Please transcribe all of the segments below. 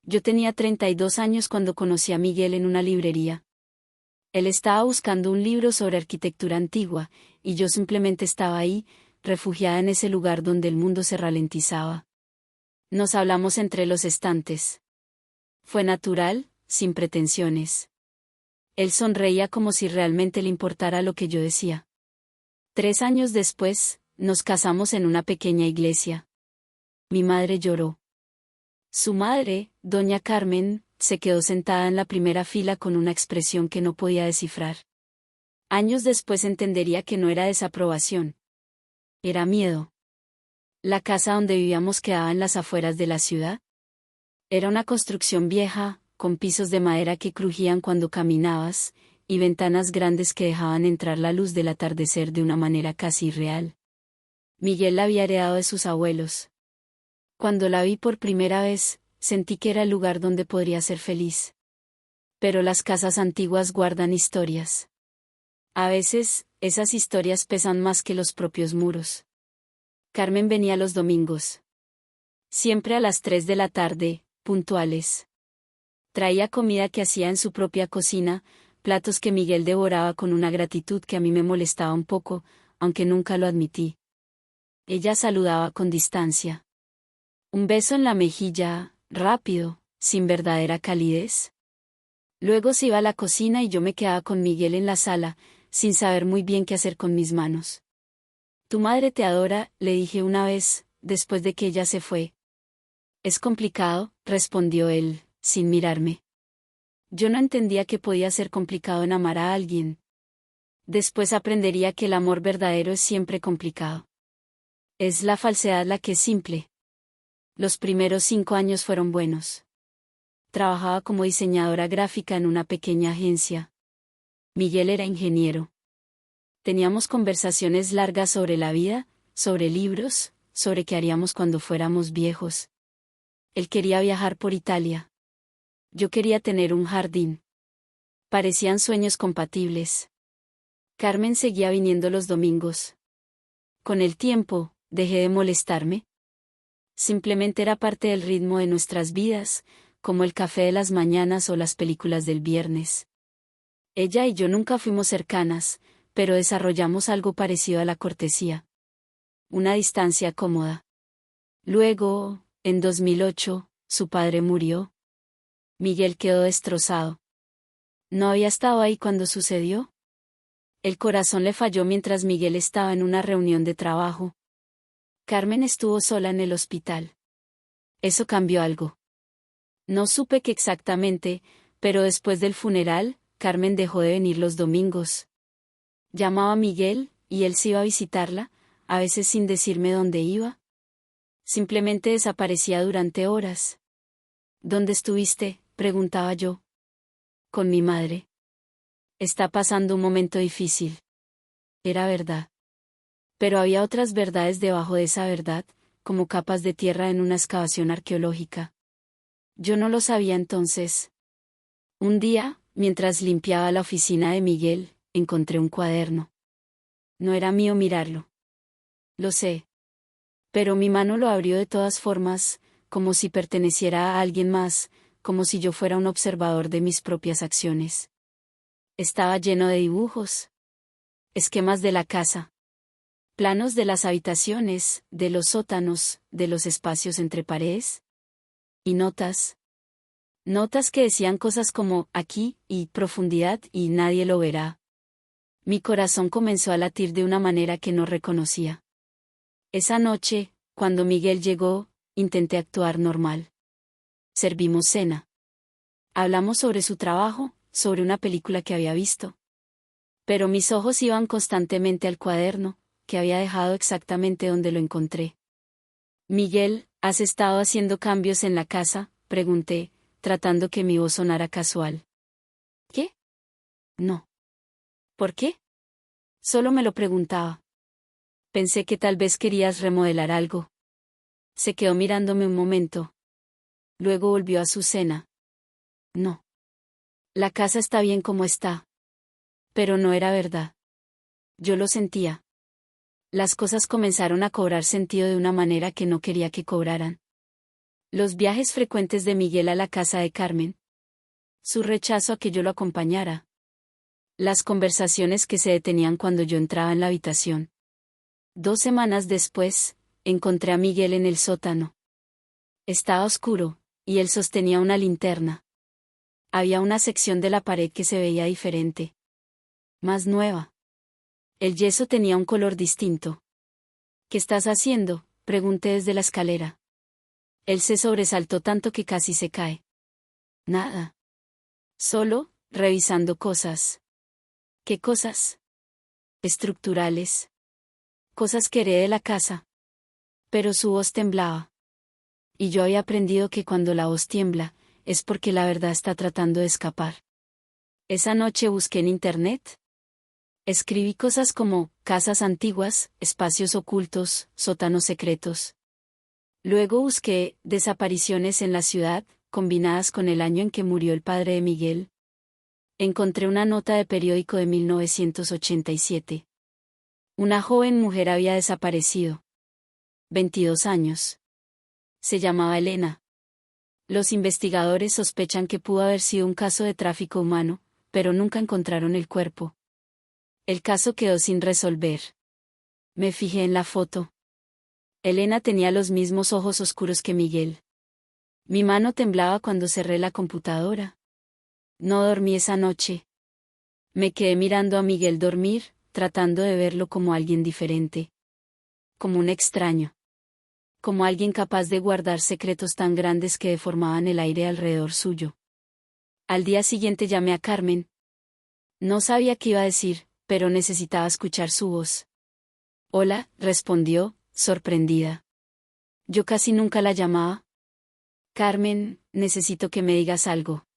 Yo tenía 32 años cuando conocí a Miguel en una librería. Él estaba buscando un libro sobre arquitectura antigua, y yo simplemente estaba ahí, refugiada en ese lugar donde el mundo se ralentizaba. Nos hablamos entre los estantes. Fue natural, sin pretensiones. Él sonreía como si realmente le importara lo que yo decía. 3 años después, nos casamos en una pequeña iglesia. Mi madre lloró. Su madre, doña Carmen, se quedó sentada en la primera fila con una expresión que no podía descifrar. Años después entendería que no era desaprobación. Era miedo. La casa donde vivíamos quedaba en las afueras de la ciudad. Era una construcción vieja, con pisos de madera que crujían cuando caminabas, y ventanas grandes que dejaban entrar la luz del atardecer de una manera casi irreal. Miguel la había heredado de sus abuelos. Cuando la vi por primera vez, sentí que era el lugar donde podría ser feliz. Pero las casas antiguas guardan historias. A veces, esas historias pesan más que los propios muros. Carmen venía los domingos. Siempre a las 3 de la tarde, puntuales. Traía comida que hacía en su propia cocina, platos que Miguel devoraba con una gratitud que a mí me molestaba un poco, aunque nunca lo admití. Ella saludaba con distancia. Un beso en la mejilla, rápido, sin verdadera calidez. Luego se iba a la cocina y yo me quedaba con Miguel en la sala, sin saber muy bien qué hacer con mis manos. Tu madre te adora, le dije una vez, después de que ella se fue. Es complicado, respondió él, sin mirarme. Yo no entendía que podía ser complicado en amar a alguien. Después aprendería que el amor verdadero es siempre complicado. Es la falsedad la que es simple. Los primeros 5 años fueron buenos. Trabajaba como diseñadora gráfica en una pequeña agencia. Miguel era ingeniero. Teníamos conversaciones largas sobre la vida, sobre libros, sobre qué haríamos cuando fuéramos viejos. Él quería viajar por Italia. Yo quería tener un jardín. Parecían sueños compatibles. Carmen seguía viniendo los domingos. Con el tiempo, dejé de molestarme. Simplemente era parte del ritmo de nuestras vidas, como el café de las mañanas o las películas del viernes. Ella y yo nunca fuimos cercanas, pero desarrollamos algo parecido a la cortesía. Una distancia cómoda. Luego, en 2008, su padre murió. Miguel quedó destrozado. ¿No había estado ahí cuando sucedió? El corazón le falló mientras Miguel estaba en una reunión de trabajo. Carmen estuvo sola en el hospital. Eso cambió algo. No supe qué exactamente, pero después del funeral, Carmen dejó de venir los domingos. Llamaba a Miguel, y él se iba a visitarla, a veces sin decirme dónde iba. Simplemente desaparecía durante horas. ¿Dónde estuviste?, preguntaba yo. Con mi madre. Está pasando un momento difícil. Era verdad. Pero había otras verdades debajo de esa verdad, como capas de tierra en una excavación arqueológica. Yo no lo sabía entonces. Un día, mientras limpiaba la oficina de Miguel, encontré un cuaderno. No era mío mirarlo. Lo sé. Pero mi mano lo abrió de todas formas, como si perteneciera a alguien más, como si yo fuera un observador de mis propias acciones. Estaba lleno de dibujos. Esquemas de la casa. Planos de las habitaciones, de los sótanos, de los espacios entre paredes. Y notas. Notas que decían cosas como aquí, y profundidad, y nadie lo verá. Mi corazón comenzó a latir de una manera que no reconocía. Esa noche, cuando Miguel llegó, intenté actuar normal. Servimos cena. Hablamos sobre su trabajo, sobre una película que había visto. Pero mis ojos iban constantemente al cuaderno, que había dejado exactamente donde lo encontré. Miguel, ¿has estado haciendo cambios en la casa?, pregunté, tratando que mi voz sonara casual. ¿Qué? No. ¿Por qué? Solo me lo preguntaba. Pensé que tal vez querías remodelar algo. Se quedó mirándome un momento. Luego volvió a su cena. No. La casa está bien como está. Pero no era verdad. Yo lo sentía. Las cosas comenzaron a cobrar sentido de una manera que no quería que cobraran. Los viajes frecuentes de Miguel a la casa de Carmen. Su rechazo a que yo lo acompañara. Las conversaciones que se detenían cuando yo entraba en la habitación. 2 semanas después, encontré a Miguel en el sótano. Estaba oscuro, y él sostenía una linterna. Había una sección de la pared que se veía diferente. Más nueva. El yeso tenía un color distinto. ¿Qué estás haciendo?, pregunté desde la escalera. Él se sobresaltó tanto que casi se cae. Nada. Solo, revisando cosas. ¿Qué cosas? Estructurales. Cosas que heredé de la casa. Pero su voz temblaba. Y yo había aprendido que cuando la voz tiembla, es porque la verdad está tratando de escapar. Esa noche busqué en internet. Escribí cosas como casas antiguas, espacios ocultos, sótanos secretos. Luego busqué desapariciones en la ciudad, combinadas con el año en que murió el padre de Miguel. Encontré una nota de periódico de 1987. Una joven mujer había desaparecido. 22 años. Se llamaba Elena. Los investigadores sospechan que pudo haber sido un caso de tráfico humano, pero nunca encontraron el cuerpo. El caso quedó sin resolver. Me fijé en la foto. Elena tenía los mismos ojos oscuros que Miguel. Mi mano temblaba cuando cerré la computadora. No dormí esa noche. Me quedé mirando a Miguel dormir, tratando de verlo como alguien diferente. Como un extraño. Como alguien capaz de guardar secretos tan grandes que deformaban el aire alrededor suyo. Al día siguiente llamé a Carmen. No sabía qué iba a decir, pero necesitaba escuchar su voz. Hola, respondió, sorprendida. Yo casi nunca la llamaba. Carmen, necesito que me digas algo.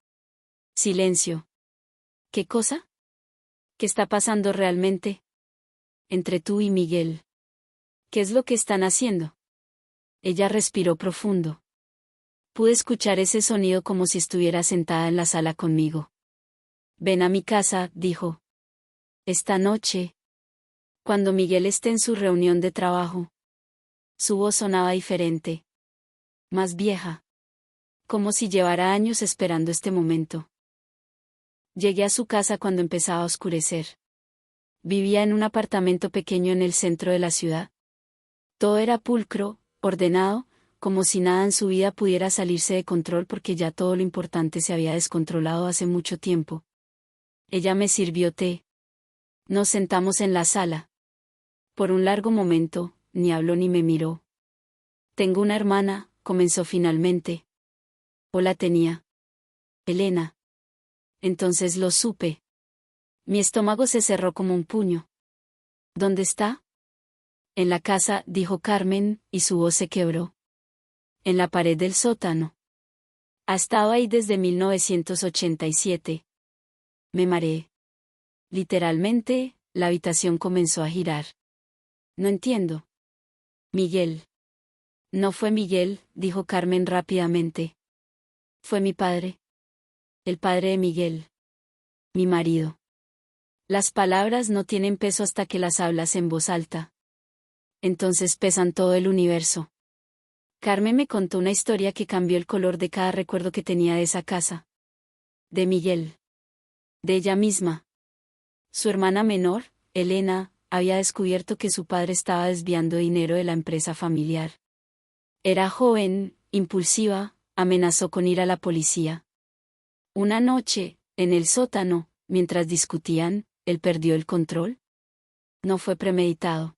Silencio. ¿Qué cosa? ¿Qué está pasando realmente? Entre tú y Miguel. ¿Qué es lo que están haciendo? Ella respiró profundo. Pude escuchar ese sonido como si estuviera sentada en la sala conmigo. Ven a mi casa, dijo. Esta noche. Cuando Miguel esté en su reunión de trabajo. Su voz sonaba diferente. Más vieja. Como si llevara años esperando este momento. Llegué a su casa cuando empezaba a oscurecer. Vivía en un apartamento pequeño en el centro de la ciudad. Todo era pulcro, ordenado, como si nada en su vida pudiera salirse de control porque ya todo lo importante se había descontrolado hace mucho tiempo. Ella me sirvió té. Nos sentamos en la sala. Por un largo momento, ni habló ni me miró. Tengo una hermana, comenzó finalmente. O la tenía. Elena. Entonces lo supe. Mi estómago se cerró como un puño. ¿Dónde está? En la casa, dijo Carmen, y su voz se quebró. En la pared del sótano. Ha estado ahí desde 1987. Me mareé. Literalmente, la habitación comenzó a girar. No entiendo. Miguel. No fue Miguel, dijo Carmen rápidamente. Fue mi padre. El padre de Miguel. Mi marido. Las palabras no tienen peso hasta que las hablas en voz alta. Entonces pesan todo el universo. Carmen me contó una historia que cambió el color de cada recuerdo que tenía de esa casa. De Miguel. De ella misma. Su hermana menor, Elena, había descubierto que su padre estaba desviando dinero de la empresa familiar. Era joven, impulsiva, amenazó con ir a la policía. Una noche, en el sótano, mientras discutían, él perdió el control. No fue premeditado.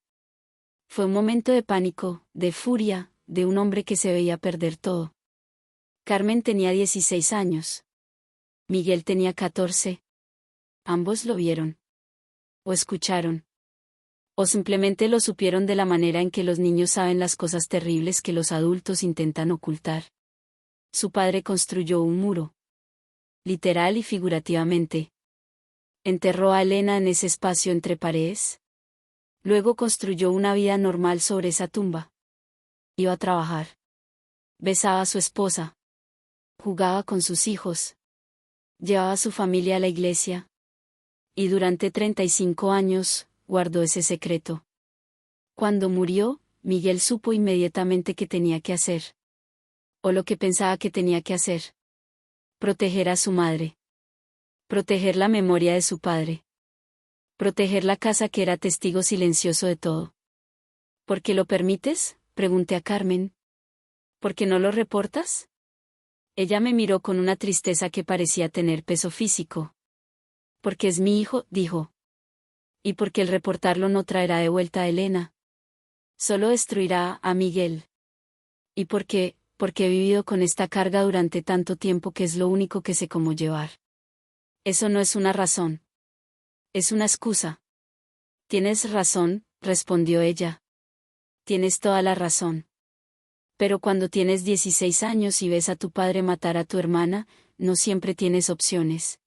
Fue un momento de pánico, de furia, de un hombre que se veía perder todo. Carmen tenía 16 años. Miguel tenía 14. Ambos lo vieron. O escucharon. O simplemente lo supieron de la manera en que los niños saben las cosas terribles que los adultos intentan ocultar. Su padre construyó un muro. Literal y figurativamente. Enterró a Elena en ese espacio entre paredes. Luego construyó una vida normal sobre esa tumba. Iba a trabajar. Besaba a su esposa. Jugaba con sus hijos. Llevaba a su familia a la iglesia. Y durante 35 años, guardó ese secreto. Cuando murió, Miguel supo inmediatamente qué tenía que hacer. O lo que pensaba que tenía que hacer. Proteger a su madre. Proteger la memoria de su padre. Proteger la casa que era testigo silencioso de todo. ¿Por qué lo permites?, pregunté a Carmen. ¿Por qué no lo reportas? Ella me miró con una tristeza que parecía tener peso físico. Porque es mi hijo, dijo. Y porque el reportarlo no traerá de vuelta a Elena. Solo destruirá a Miguel. ¿Y por qué? Porque he vivido con esta carga durante tanto tiempo que es lo único que sé cómo llevar. Eso no es una razón. Es una excusa. Tienes razón, respondió ella. Tienes toda la razón. Pero cuando tienes 16 años y ves a tu padre matar a tu hermana, no siempre tienes opciones.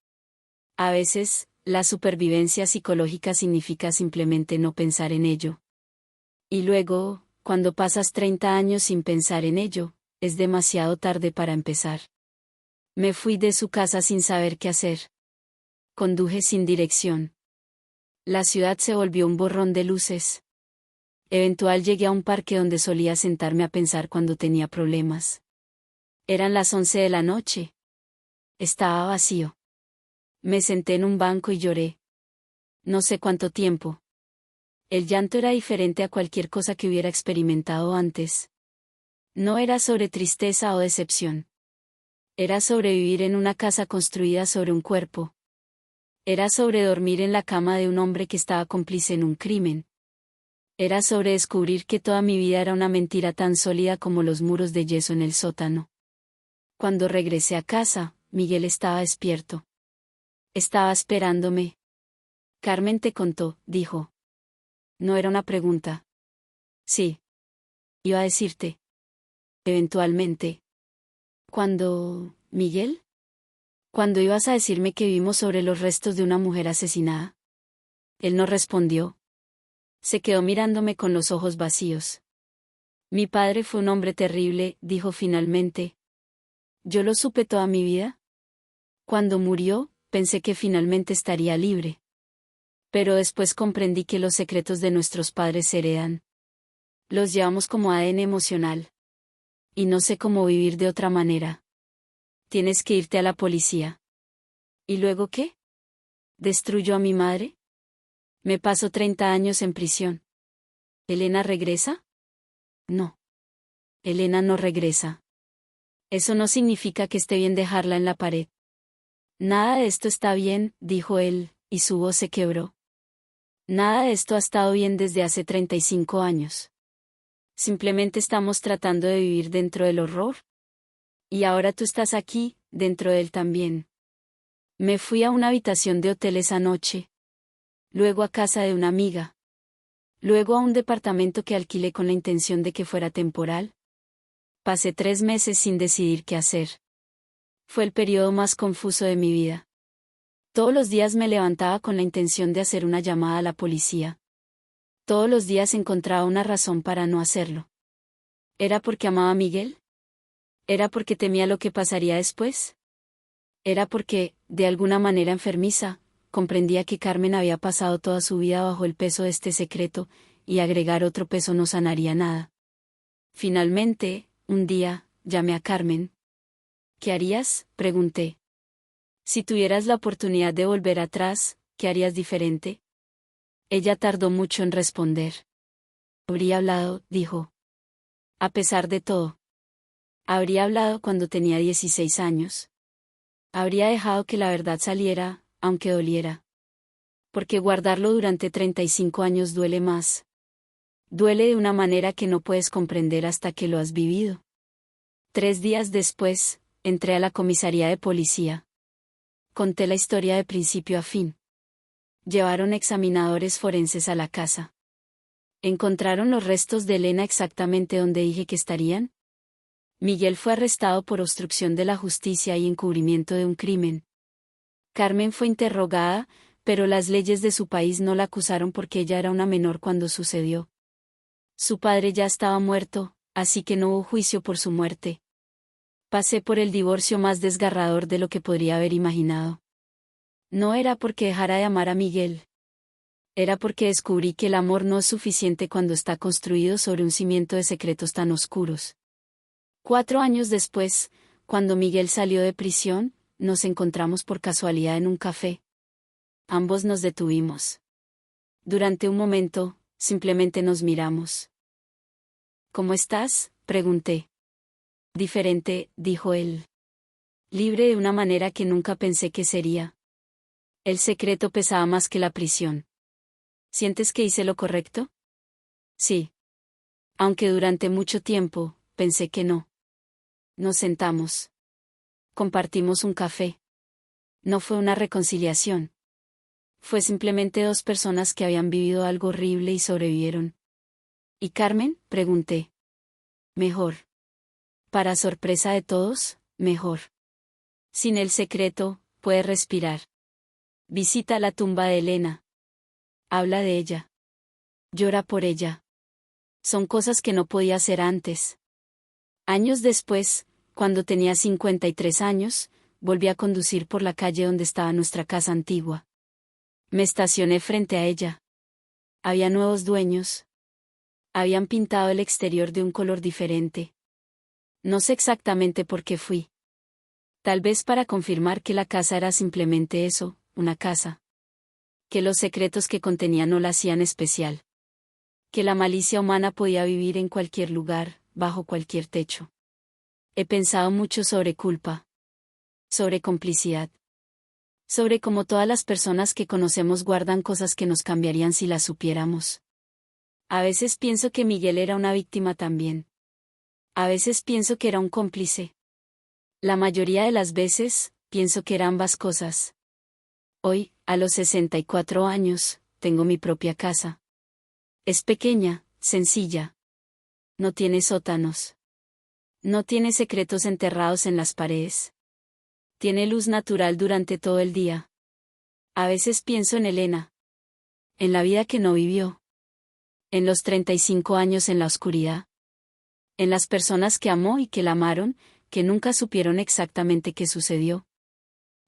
A veces, la supervivencia psicológica significa simplemente no pensar en ello. Y luego, cuando pasas 30 años sin pensar en ello, es demasiado tarde para empezar. Me fui de su casa sin saber qué hacer. Conduje sin dirección. La ciudad se volvió un borrón de luces. Eventual llegué a un parque donde solía sentarme a pensar cuando tenía problemas. Eran las 11 de la noche. Estaba vacío. Me senté en un banco y lloré. No sé cuánto tiempo. El llanto era diferente a cualquier cosa que hubiera experimentado antes. No era sobre tristeza o decepción. Era sobre vivir en una casa construida sobre un cuerpo. Era sobre dormir en la cama de un hombre que estaba cómplice en un crimen. Era sobre descubrir que toda mi vida era una mentira tan sólida como los muros de yeso en el sótano. Cuando regresé a casa, Miguel estaba despierto. Estaba esperándome. Carmen te contó, dijo. No era una pregunta. Sí. Iba a decirte. Eventualmente. ¿Cuándo, Miguel? ¿Cuándo ibas a decirme que vimos sobre los restos de una mujer asesinada? Él no respondió. Se quedó mirándome con los ojos vacíos. Mi padre fue un hombre terrible, dijo finalmente. Yo lo supe toda mi vida. Cuando murió, pensé que finalmente estaría libre. Pero después comprendí que los secretos de nuestros padres se heredan. Los llevamos como ADN emocional. Y no sé cómo vivir de otra manera. Tienes que irte a la policía. ¿Y luego qué? ¿Destruyó a mi madre? Me paso 30 años en prisión. ¿Elena regresa? No. Elena no regresa. Eso no significa que esté bien dejarla en la pared. Nada de esto está bien, dijo él, y su voz se quebró. Nada de esto ha estado bien desde hace 35 años. Simplemente estamos tratando de vivir dentro del horror. Y ahora tú estás aquí, dentro de él también. Me fui a una habitación de hotel esa noche. Luego a casa de una amiga. Luego a un departamento que alquilé con la intención de que fuera temporal. Pasé 3 meses sin decidir qué hacer. Fue el periodo más confuso de mi vida. Todos los días me levantaba con la intención de hacer una llamada a la policía. Todos los días encontraba una razón para no hacerlo. ¿Era porque amaba a Miguel? ¿Era porque temía lo que pasaría después? Era porque, de alguna manera enfermiza, comprendía que Carmen había pasado toda su vida bajo el peso de este secreto, y agregar otro peso no sanaría nada. Finalmente, un día, llamé a Carmen. ¿Qué harías?, pregunté. Si tuvieras la oportunidad de volver atrás, ¿qué harías diferente? Ella tardó mucho en responder. Habría hablado, dijo. A pesar de todo. Habría hablado cuando tenía 16 años. Habría dejado que la verdad saliera, aunque doliera. Porque guardarlo durante 35 años duele más. Duele de una manera que no puedes comprender hasta que lo has vivido. 3 días después, entré a la comisaría de policía. Conté la historia de principio a fin. Llevaron examinadores forenses a la casa. ¿Encontraron los restos de Elena exactamente donde dije que estarían? Miguel fue arrestado por obstrucción de la justicia y encubrimiento de un crimen. Carmen fue interrogada, pero las leyes de su país no la acusaron porque ella era una menor cuando sucedió. Su padre ya estaba muerto, así que no hubo juicio por su muerte. Pasé por el divorcio más desgarrador de lo que podría haber imaginado. No era porque dejara de amar a Miguel. Era porque descubrí que el amor no es suficiente cuando está construido sobre un cimiento de secretos tan oscuros. 4 años después, cuando Miguel salió de prisión, nos encontramos por casualidad en un café. Ambos nos detuvimos. Durante un momento, simplemente nos miramos. ¿Cómo estás?, pregunté. Diferente, dijo él. Libre de una manera que nunca pensé que sería. El secreto pesaba más que la prisión. ¿Sientes que hice lo correcto? Sí. Aunque durante mucho tiempo, pensé que no. Nos sentamos. Compartimos un café. No fue una reconciliación. Fue simplemente dos personas que habían vivido algo horrible y sobrevivieron. ¿Y Carmen?, pregunté. Mejor. Para sorpresa de todos, mejor. Sin el secreto, puede respirar. Visita la tumba de Elena. Habla de ella. Llora por ella. Son cosas que no podía hacer antes. Años después, cuando tenía 53 años, volví a conducir por la calle donde estaba nuestra casa antigua. Me estacioné frente a ella. Había nuevos dueños. Habían pintado el exterior de un color diferente. No sé exactamente por qué fui. Tal vez para confirmar que la casa era simplemente eso, una casa. Que los secretos que contenía no la hacían especial. Que la malicia humana podía vivir en cualquier lugar, bajo cualquier techo. He pensado mucho sobre culpa. Sobre complicidad. Sobre cómo todas las personas que conocemos guardan cosas que nos cambiarían si las supiéramos. A veces pienso que Miguel era una víctima también. A veces pienso que era un cómplice. La mayoría de las veces, pienso que eran ambas cosas. Hoy, a los 64 años, tengo mi propia casa. Es pequeña, sencilla. No tiene sótanos. No tiene secretos enterrados en las paredes. Tiene luz natural durante todo el día. A veces pienso en Elena. En la vida que no vivió. En los 35 años en la oscuridad. En las personas que amó y que la amaron, que nunca supieron exactamente qué sucedió.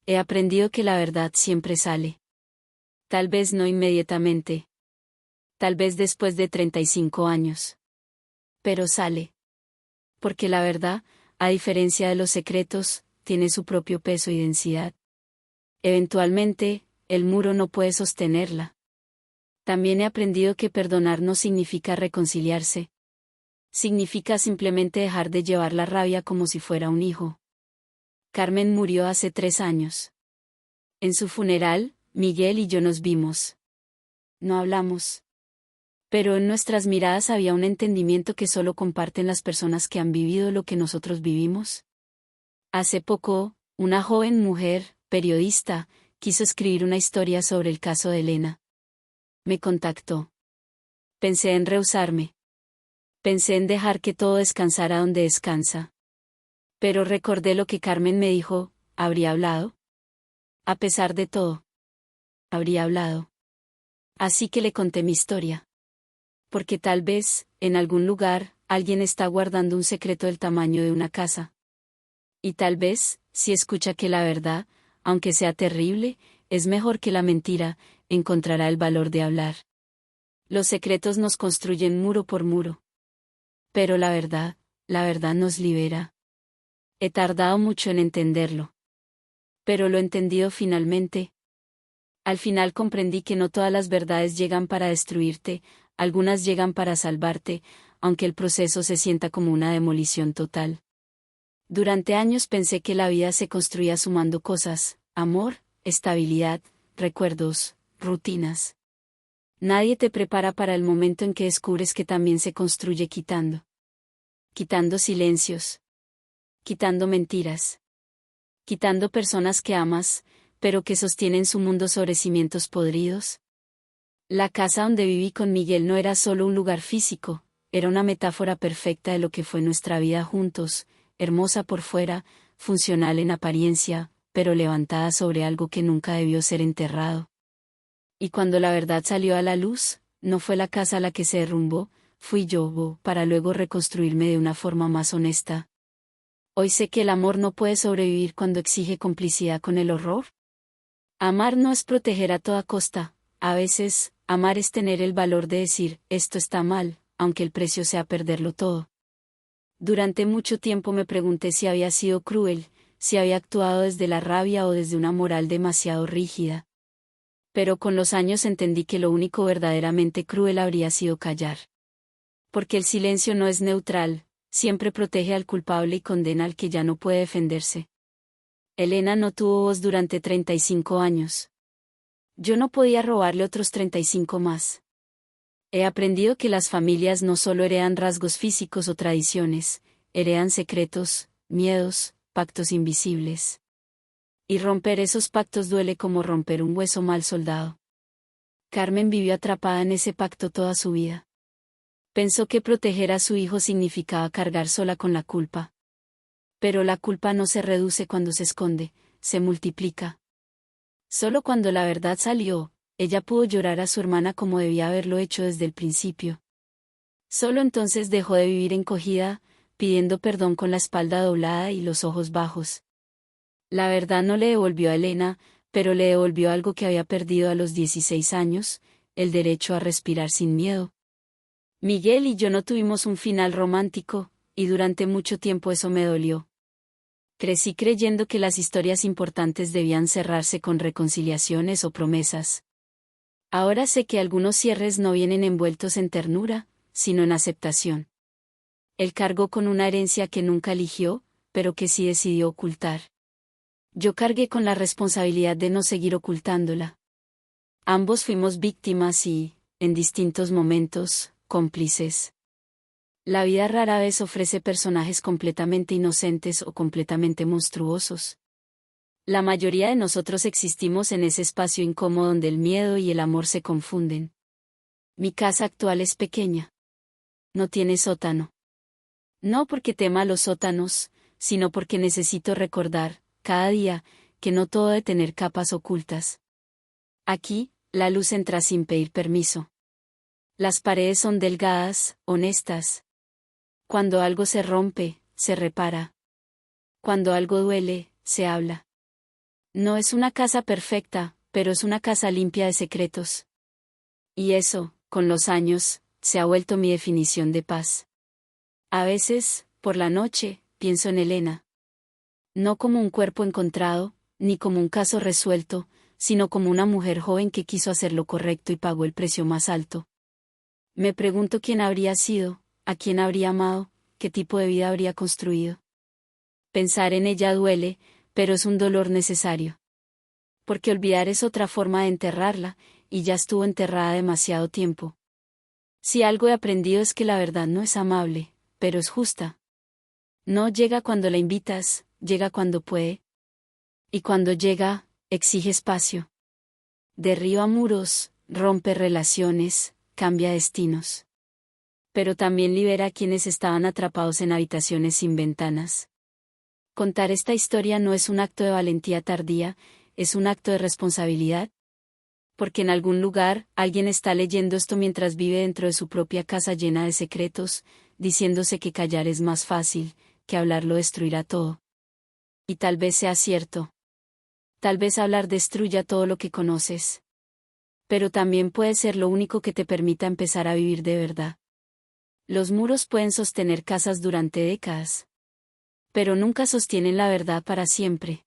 He aprendido que la verdad siempre sale. Tal vez no inmediatamente. Tal vez después de 35 años. Pero sale. Porque la verdad, a diferencia de los secretos, tiene su propio peso y densidad. Eventualmente, el muro no puede sostenerla. También he aprendido que perdonar no significa reconciliarse. Significa simplemente dejar de llevar la rabia como si fuera un hijo. Carmen murió hace 3 años. En su funeral, Miguel y yo nos vimos. No hablamos. Pero en nuestras miradas había un entendimiento que solo comparten las personas que han vivido lo que nosotros vivimos. Hace poco, una joven mujer, periodista, quiso escribir una historia sobre el caso de Elena. Me contactó. Pensé en rehusarme. Pensé en dejar que todo descansara donde descansa. Pero recordé lo que Carmen me dijo, ¿habría hablado? A pesar de todo. Habría hablado. Así que le conté mi historia. Porque tal vez, en algún lugar, alguien está guardando un secreto del tamaño de una casa. Y tal vez, si escucha que la verdad, aunque sea terrible, es mejor que la mentira, encontrará el valor de hablar. Los secretos nos construyen muro por muro. Pero la verdad nos libera. He tardado mucho en entenderlo. Pero lo he entendido finalmente. Al final comprendí que no todas las verdades llegan para destruirte, algunas llegan para salvarte, aunque el proceso se sienta como una demolición total. Durante años pensé que la vida se construía sumando cosas, amor, estabilidad, recuerdos, rutinas. Nadie te prepara para el momento en que descubres que también se construye quitando. Quitando silencios. Quitando mentiras. Quitando personas que amas, pero que sostienen su mundo sobre cimientos podridos. La casa donde viví con Miguel no era solo un lugar físico, era una metáfora perfecta de lo que fue nuestra vida juntos, hermosa por fuera, funcional en apariencia, pero levantada sobre algo que nunca debió ser enterrado. Y cuando la verdad salió a la luz, no fue la casa la que se derrumbó, fui yo, para luego reconstruirme de una forma más honesta. Hoy sé que el amor no puede sobrevivir cuando exige complicidad con el horror. Amar no es proteger a toda costa, a veces, amar es tener el valor de decir, esto está mal, aunque el precio sea perderlo todo. Durante mucho tiempo me pregunté si había sido cruel, si había actuado desde la rabia o desde una moral demasiado rígida. Pero con los años entendí que lo único verdaderamente cruel habría sido callar. Porque el silencio no es neutral, siempre protege al culpable y condena al que ya no puede defenderse. Elena no tuvo voz durante 35 años. Yo no podía robarle otros 35 más. He aprendido que las familias no solo heredan rasgos físicos o tradiciones, heredan secretos, miedos, pactos invisibles. Y romper esos pactos duele como romper un hueso mal soldado. Carmen vivió atrapada en ese pacto toda su vida. Pensó que proteger a su hijo significaba cargar sola con la culpa. Pero la culpa no se reduce cuando se esconde, se multiplica. Solo cuando la verdad salió, ella pudo llorar a su hermana como debía haberlo hecho desde el principio. Solo entonces dejó de vivir encogida, pidiendo perdón con la espalda doblada y los ojos bajos. La verdad no le devolvió a Elena, pero le devolvió algo que había perdido a los 16 años, el derecho a respirar sin miedo. Miguel y yo no tuvimos un final romántico, y durante mucho tiempo eso me dolió. Crecí creyendo que las historias importantes debían cerrarse con reconciliaciones o promesas. Ahora sé que algunos cierres no vienen envueltos en ternura, sino en aceptación. Él cargó con una herencia que nunca eligió, pero que sí decidió ocultar. Yo cargué con la responsabilidad de no seguir ocultándola. Ambos fuimos víctimas y, en distintos momentos, cómplices. La vida rara vez ofrece personajes completamente inocentes o completamente monstruosos. La mayoría de nosotros existimos en ese espacio incómodo donde el miedo y el amor se confunden. Mi casa actual es pequeña. No tiene sótano. No porque tema los sótanos, sino porque necesito recordar, cada día, que no todo debe tener capas ocultas. Aquí, la luz entra sin pedir permiso. Las paredes son delgadas, honestas. Cuando algo se rompe, se repara. Cuando algo duele, se habla. No es una casa perfecta, pero es una casa limpia de secretos. Y eso, con los años, se ha vuelto mi definición de paz. A veces, por la noche, pienso en Elena. No como un cuerpo encontrado, ni como un caso resuelto, sino como una mujer joven que quiso hacer lo correcto y pagó el precio más alto. Me pregunto quién habría sido, a quién habría amado, qué tipo de vida habría construido. Pensar en ella duele, pero es un dolor necesario. Porque olvidar es otra forma de enterrarla, y ya estuvo enterrada demasiado tiempo. Si algo he aprendido es que la verdad no es amable, pero es justa. No llega cuando la invitas, llega cuando puede. Y cuando llega, exige espacio. Derriba muros, rompe relaciones, cambia destinos. Pero también libera a quienes estaban atrapados en habitaciones sin ventanas. Contar esta historia no es un acto de valentía tardía, es un acto de responsabilidad. Porque en algún lugar, alguien está leyendo esto mientras vive dentro de su propia casa llena de secretos, diciéndose que callar es más fácil, que hablar lo destruirá todo. Y tal vez sea cierto. Tal vez hablar destruya todo lo que conoces. Pero también puede ser lo único que te permita empezar a vivir de verdad. Los muros pueden sostener casas durante décadas. Pero nunca sostienen la verdad para siempre.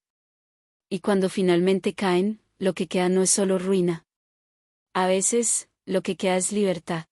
Y cuando finalmente caen, lo que queda no es solo ruina. A veces, lo que queda es libertad.